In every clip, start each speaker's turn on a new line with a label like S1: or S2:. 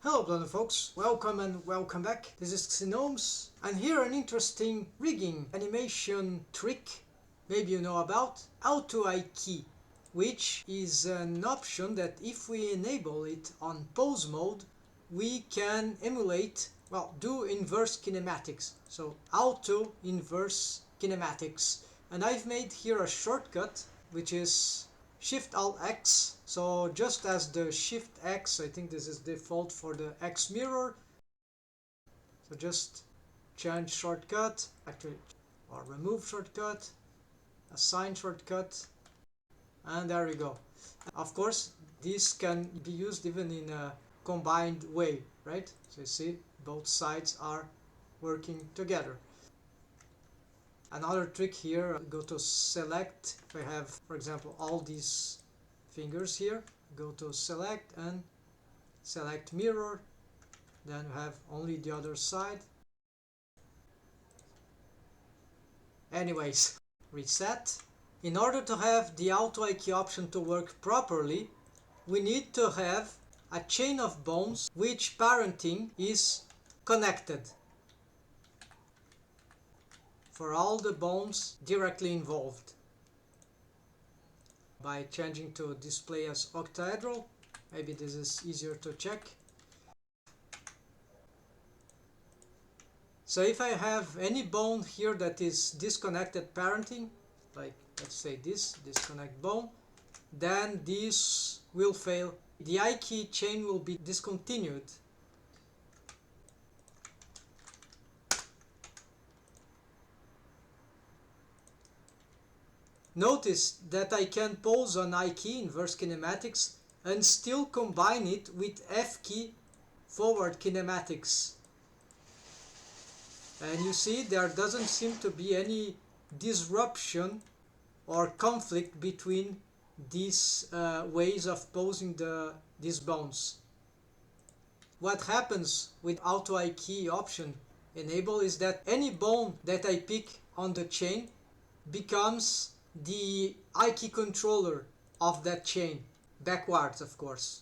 S1: Hello blonde folks, welcome and welcome back. This is Gnomes, and here an interesting rigging animation trick maybe you know about, auto key, which is an option that if we enable it on pose mode we can emulate, well, do inverse kinematics, so auto inverse kinematics. And I've made here a shortcut which is Shift Alt X. So just as the Shift X, I think this is default for the X mirror. So just change shortcut, actually, or remove shortcut, assign shortcut, and there we go. Of course, this can be used even in a combined way, right? So you see, both sides are working together. Another trick here, go to select. If I have, for example, all these fingers here, go to select and select mirror, then we have only the other side. Anyways, reset. In order to have the auto key option to work properly, we need to have a chain of bones which parenting is connected for all the bones directly involved. By changing to display as octahedral, maybe this is easier to check. So if I have any bone here that is disconnected parenting, like let's say this disconnect bone, then this will fail. The I key chain will be discontinued. Notice that I can pose on I key inverse kinematics and still combine it with F key forward kinematics. And you see there doesn't seem to be any disruption or conflict between these ways of posing these bones. What happens with auto I key option enable is that any bone that I pick on the chain becomes the I key controller of that chain, backwards of course.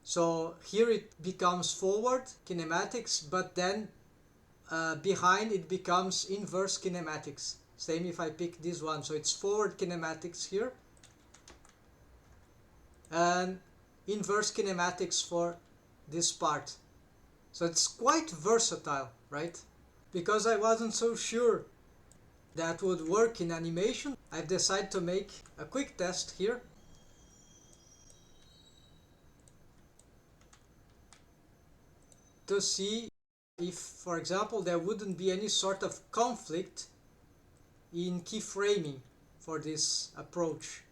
S1: So here it becomes forward kinematics, but then behind it becomes inverse kinematics. Same if I pick this one, so it's forward kinematics here and inverse kinematics for this part. So it's quite versatile, right? Because I wasn't so sure that would work in animation, I've decided to make a quick test here. To see if, for example, there wouldn't be any sort of conflict in keyframing for this approach.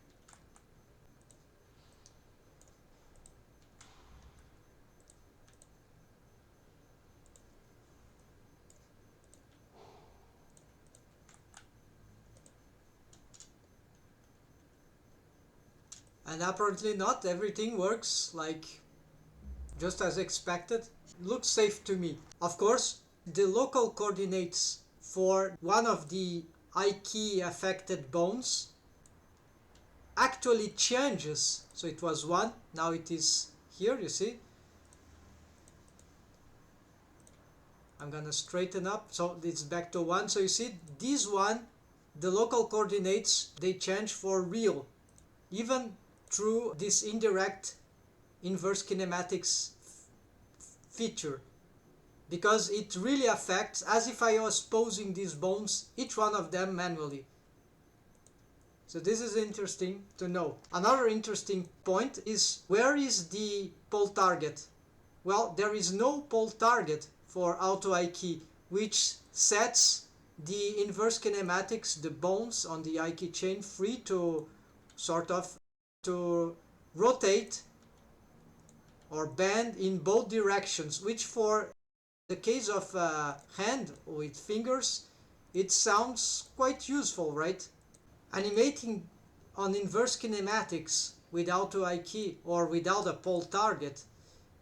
S1: And apparently not, everything works like just as expected. Looks safe to me. Of course, the local coordinates for one of the I key affected bones actually changes. So it was 1, now it is here, you see. I'm gonna straighten up, so it's back to 1. So you see, this one, the local coordinates, they change for real, even through this indirect inverse kinematics feature, because it really affects as if I was posing these bones, each one of them manually. So this is interesting to know. Another interesting point is, where is the pole target? Well, there is no pole target for auto I key, which sets the inverse kinematics, the bones on the I key chain, free to sort of to rotate or bend in both directions, which for the case of hand with fingers, it sounds quite useful, right? Animating on inverse kinematics without I key or without a pole target,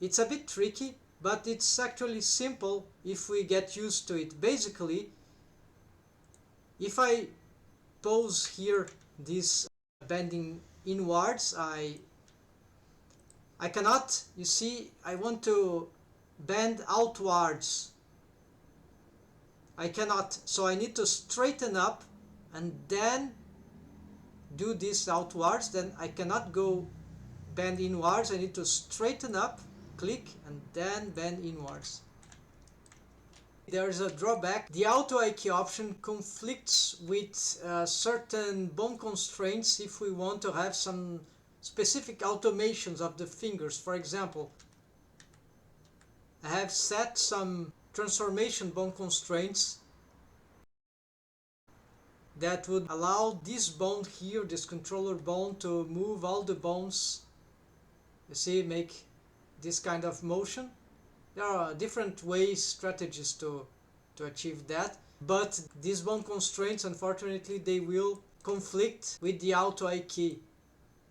S1: it's a bit tricky, but it's actually simple if we get used to it. Basically, if I pose here this bending inwards, I cannot, you see, I want to bend outwards. I cannot, so I need to straighten up and then do this outwards. Then I cannot go bend inwards. I need to straighten up, click, and then bend inwards. There's a drawback. The auto IK option conflicts with certain bone constraints if we want to have some specific automations of the fingers. For example, I have set some transformation bone constraints that would allow this bone here, this controller bone, to move all the bones, you see, make this kind of motion. There are different ways, strategies to achieve that, but these bone constraints, unfortunately, they will conflict with the auto IK.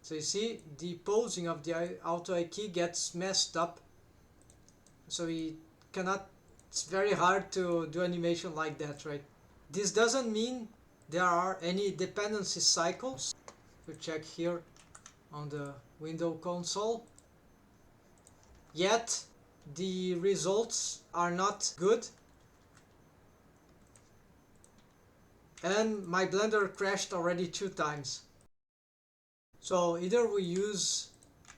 S1: So you see, the posing of the auto IK gets messed up, so we cannot, it's very hard to do animation like that, right? This doesn't mean there are any dependency cycles. We check here on the window console. Yet the results are not good, and my Blender crashed already 2 times. So either we use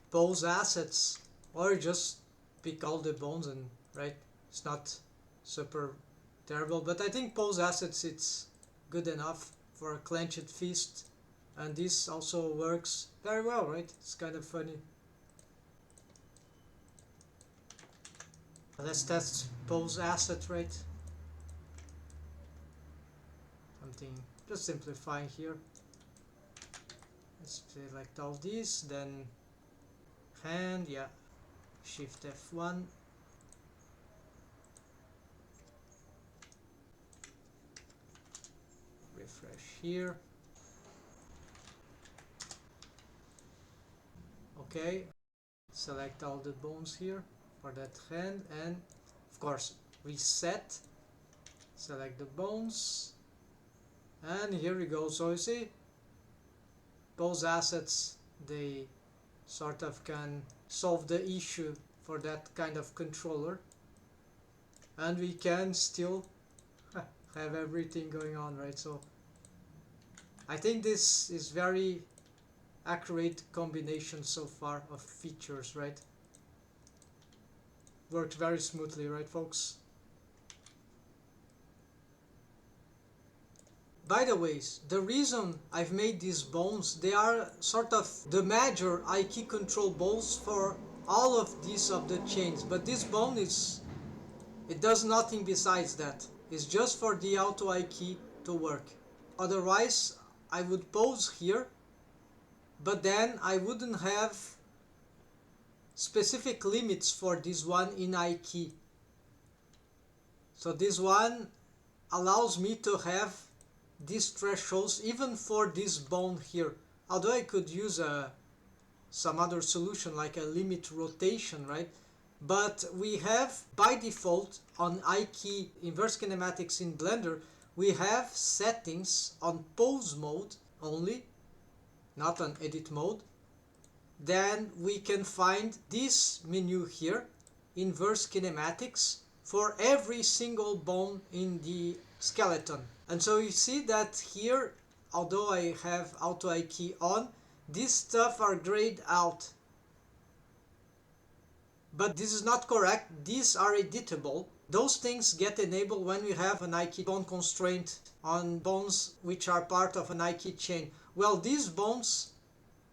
S1: pose assets or just pick all the bones, and right, it's not super terrible, but I think pose assets, it's good enough for a clenched fist, and this also works very well, right? It's kind of funny. Let's test pose asset, right? Something just simplifying here. Let's select all these, then hand, yeah, Shift F1. Refresh here. Okay, select all the bones here for that hand, and of course reset, select the bones, and here we go. So you see, those assets, they sort of can solve the issue for that kind of controller, and we can still have everything going on, right? So I think this is very accurate combination so far of features, right? Worked very smoothly, right, folks? By the way, the reason I've made these bones, they are sort of the major IK control bones for all of these of the chains, but this bone is, it does nothing besides that. It's just for the auto IK to work. Otherwise, I would pose here, but then I wouldn't have specific limits for this one in IK. So this one allows me to have these thresholds even for this bone here. Although I could use some other solution like a limit rotation, right? But we have by default on IK inverse kinematics in Blender, we have settings on pose mode only, not on edit mode. Then we can find this menu here, inverse kinematics, for every single bone in the skeleton. And so you see that here, although I have auto IK on, these stuff are grayed out. But this is not correct. These are editable. Those things get enabled when we have an IK bone constraint on bones which are part of an IK chain. Well, these bones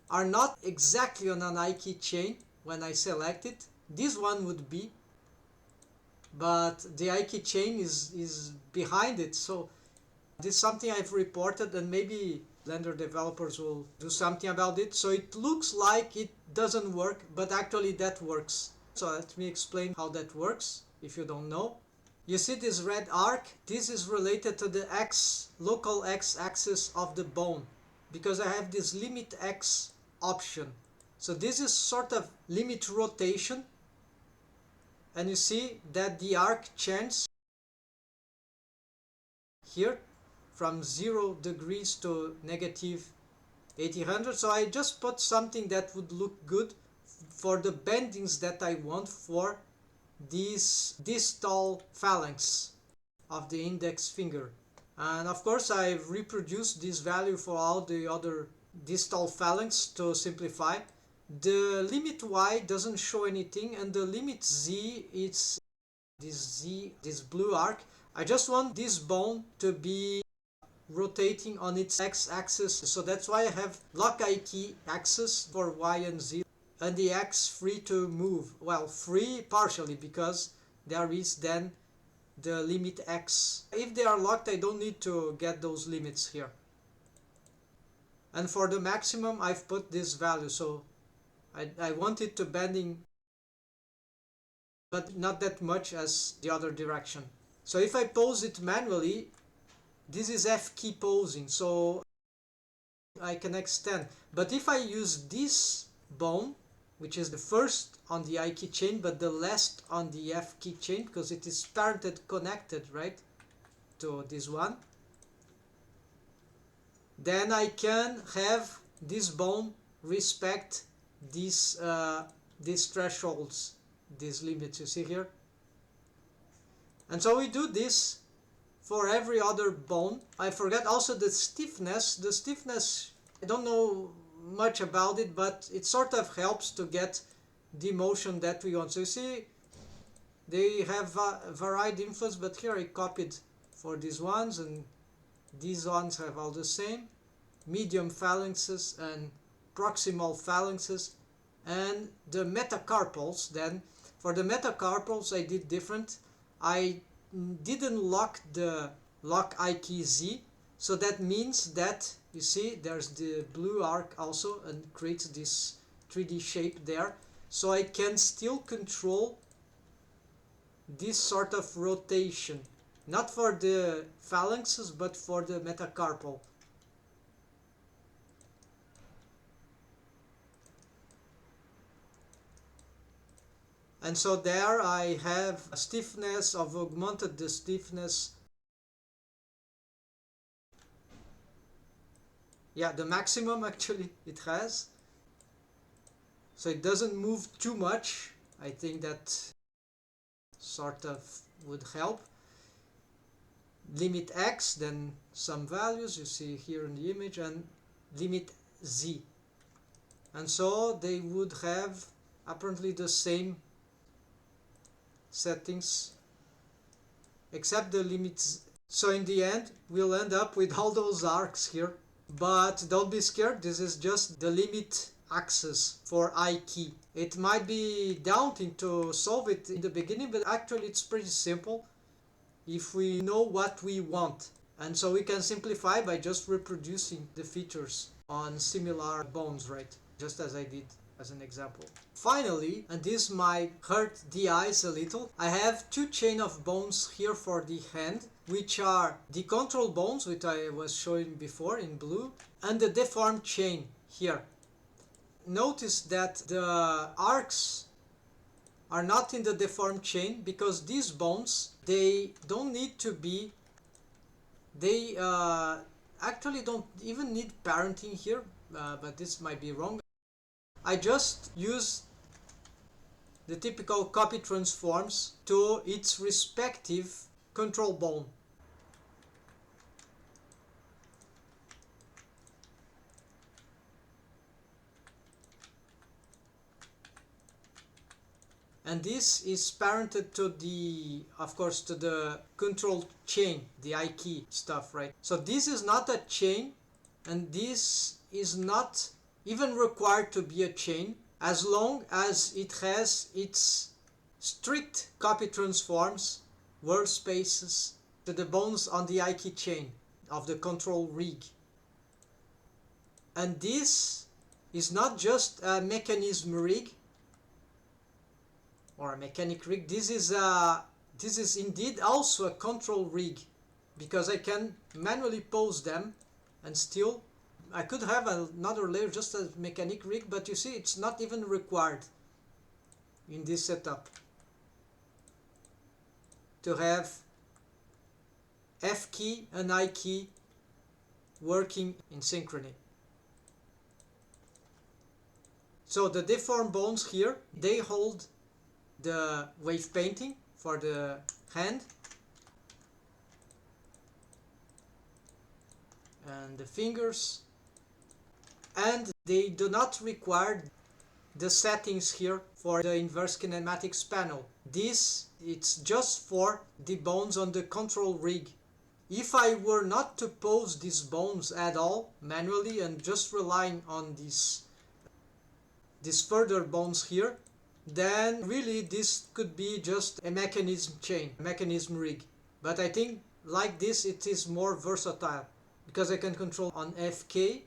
S1: are not exactly on an IK chain when I select it. This one would be, but the IK chain is behind it. So this is something I've reported, and maybe Blender developers will do something about it. So it looks like it doesn't work, but actually that works. So let me explain how that works if you don't know. You see this red arc? This is related to the local X axis of the bone, because I have this limit X option. So this is sort of limit rotation, and you see that the arc changes here from 0 degrees to negative 800. So I just put something that would look good for the bendings that I want for this distal phalanx of the index finger. And of course I've reproduced this value for all the other distal phalanx to simplify. The limit y doesn't show anything, and the limit z, it's this blue arc. I just want this bone to be rotating on its x-axis, so that's why I have lock IK axis for y and z, and the x free to move. Well, free partially because there is then the limit x. If they are locked, I don't need to get those limits here. And for the maximum, I've put this value, so I want it to bending, but not that much as the other direction. So if I pose it manually, this is F key posing, so I can extend. But if I use this bone, which is the first on the I key chain, but the last on the F key chain, because it is parented connected, right, to this one, then I can have this bone respect these thresholds, these limits you see here. And so we do this for every other bone. I forgot also the stiffness. The stiffness, I don't know much about it, but it sort of helps to get the motion that we want. So you see, they have varied influence, but here I copied for these ones, and these ones have all the same. Medium phalanxes and proximal phalanxes. And the metacarpals, then, for the metacarpals I did different. I didn't lock the lock IK Z, so that means that, you see, there's the blue arc also and creates this 3D shape there. So I can still control this sort of rotation, not for the phalanxes, but for the metacarpal. And so there I have a stiffness. I've augmented the stiffness. Yeah, the maximum actually it has. So it doesn't move too much. I think that sort of would help. Limit x, then some values you see here in the image, and limit z. And so they would have apparently the same settings except the limits. So in the end we'll end up with all those arcs here, but don't be scared, this is just the limit axis for I key. It might be daunting to solve it in the beginning, but actually it's pretty simple if we know what we want. And so we can simplify by just reproducing the features on similar bones, right? Just as I did as an example. Finally, and this might hurt the eyes a little, I have two chain of bones here for the hand, which are the control bones, which I was showing before in blue, and the deformed chain here. Notice that the arcs are not in the deformed chain because these bones, they don't need to be, they actually don't even need parenting here, but this might be wrong. I just use the typical copy transforms to its respective control bone. And this is parented to the, of course, to the control chain, the I key stuff, right? So this is not a chain, and this is not even required to be a chain, as long as it has its strict copy transforms, world spaces, to the bones on the I key chain of the control rig. And this is not just a mechanism rig or a mechanic rig. This is indeed also a control rig, because I can manually pose them, and still I could have another layer just as mechanic rig, but you see it's not even required in this setup to have F key and I key working in synchrony. So the deformed bones here, they hold the wave painting for the hand and the fingers, and they do not require the settings here for the inverse kinematics panel. This, it's just for the bones on the control rig. If I were not to pose these bones at all manually and just relying on these further bones here, then really this could be just a mechanism chain, a mechanism rig. But I think like this it is more versatile because I can control on FK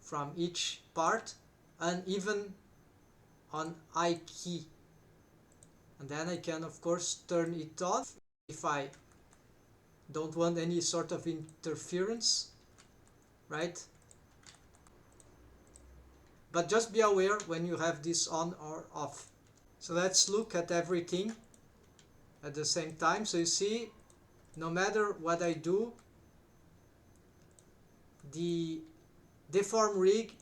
S1: from each part and even on I key. And then I can of course turn it off if I don't want any sort of interference, right? But just be aware when you have this on or off. So let's look at everything at the same time. So you see, no matter what I do, the deform rig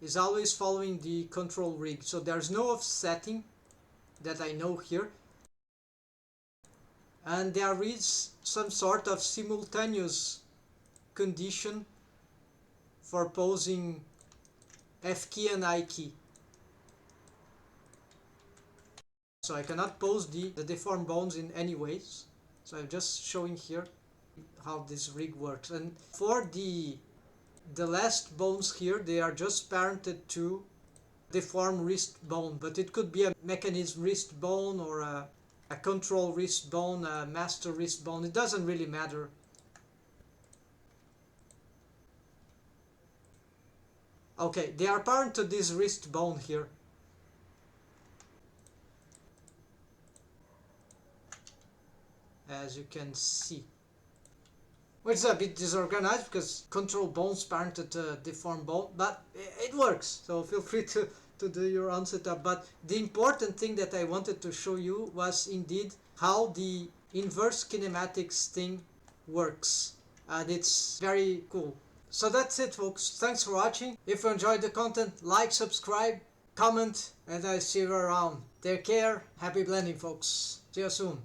S1: is always following the control rig. So there's no offsetting that I know here. And there is some sort of simultaneous condition for posing F key and I key. So I cannot pose the deformed bones in any ways. So I'm just showing here how this rig works. And for the last bones here, they are just parented to deform wrist bone, but it could be a mechanism wrist bone or a control wrist bone, a master wrist bone. It doesn't really matter. Okay, they are parent to this wrist bone here. As you can see. Which is a bit disorganized because control bones parented to deform bone, but it works. So feel free to do your own setup. But the important thing that I wanted to show you was indeed how the inverse kinematics thing works. And it's very cool. So that's it, folks. Thanks for watching. If you enjoyed the content, like, subscribe, comment, and I see you around. Take care. Happy blending, folks. See you soon.